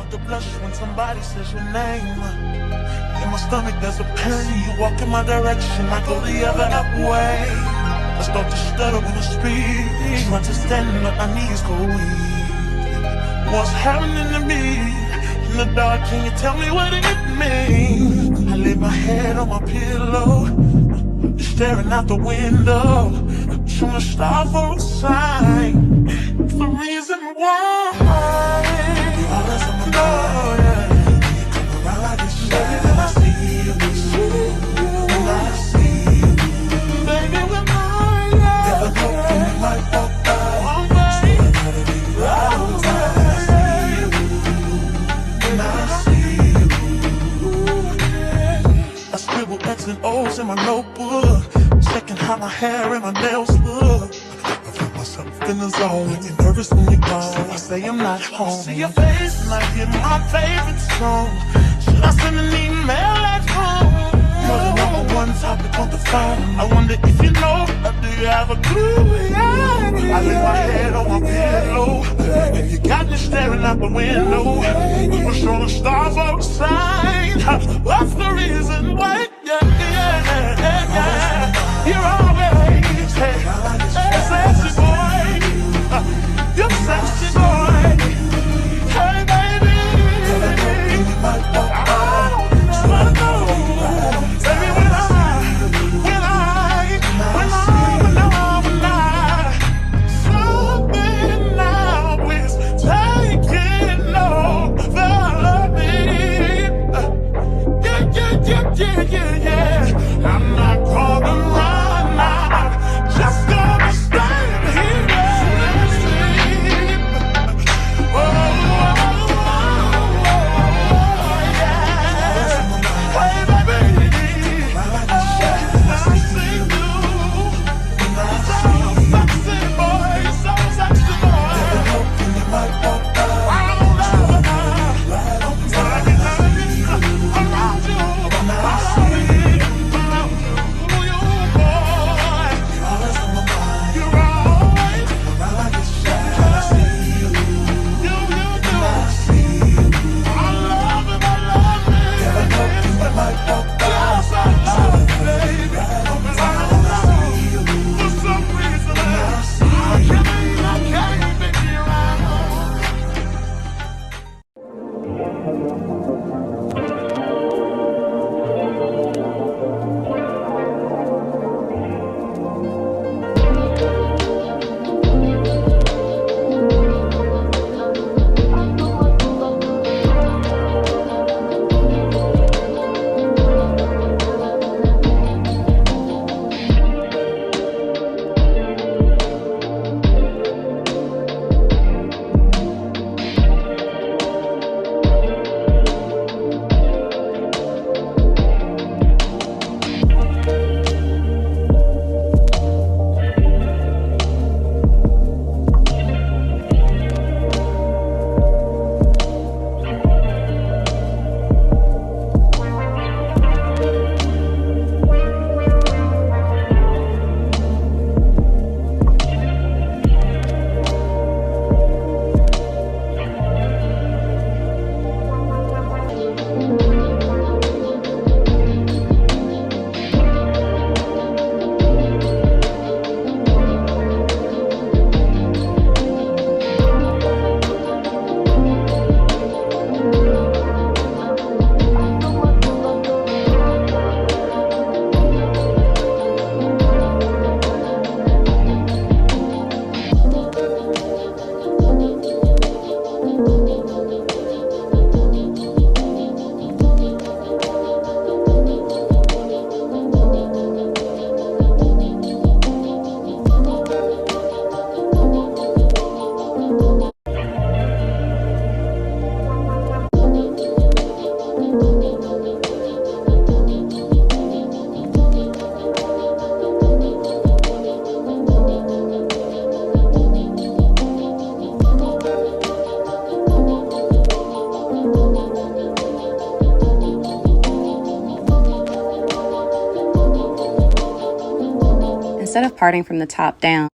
start to blush when somebody says your name. In my stomach there's a pain. You walk in my direction, I go the other way. I start to stutter when I speak. Trying to stand on my knees, go weak. What's happening to me? In the dark, can you tell me what it means? I lay my head on my pillow, staring out the window, trying to stop for a sign. It's the reason why. You're always on my mind. Yeah. You come around like this, baby, when I see you. When I see you, baby, when never know when you might walk by. So I gotta be right on time. When I see you, when I see you, I scribble X and O's in my notebook, checking how my hair and my nails look. I find myself in the zone. Get nervous when you're gone. I say I'm not home. See your face and I hear my favorite song. Should I send an email at home? You're the number one topic on the phone. I wonder if you know, or do you have a clue? Yeah. I lay my head on my pillow, and you got me staring out the window. We're showing stars outside. What's the reason why? Yeah, yeah, yeah, yeah. You're always sexy boy. You're sexy boy. Hey baby, I know. Baby, when something now is taking over me. Yeah. I'm not gonna run out, just gonna stand here and sleep. Yeah. Hey baby, I see you. So sexy boy, so sexy boy. I don't know, but I can have you around you. instead of parting from the top down.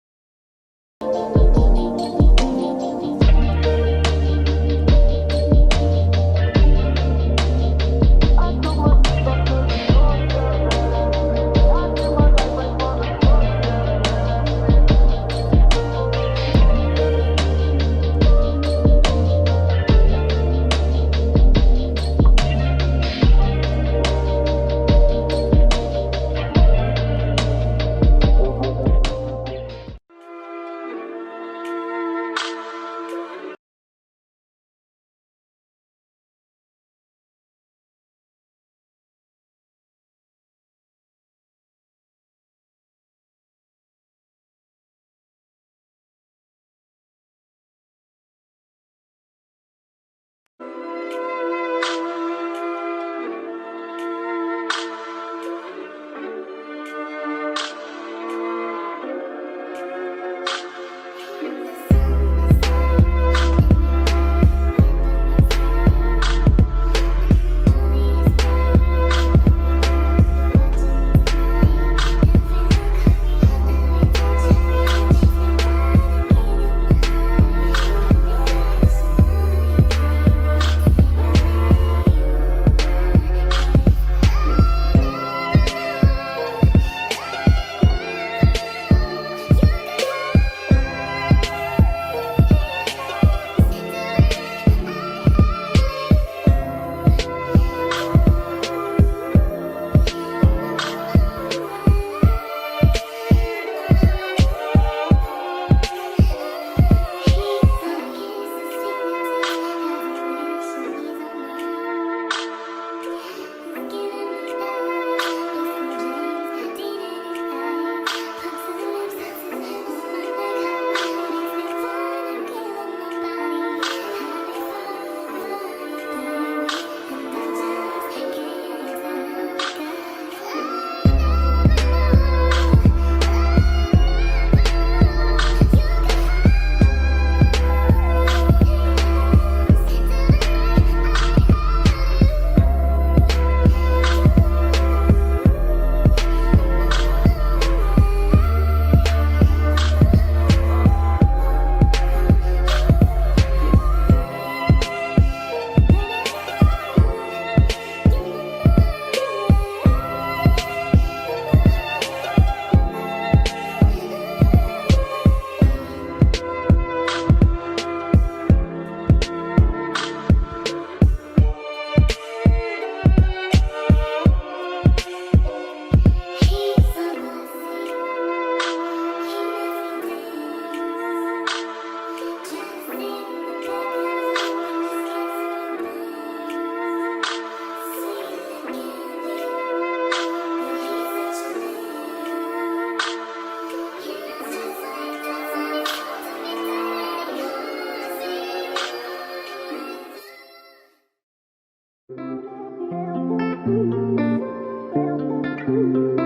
Thank you.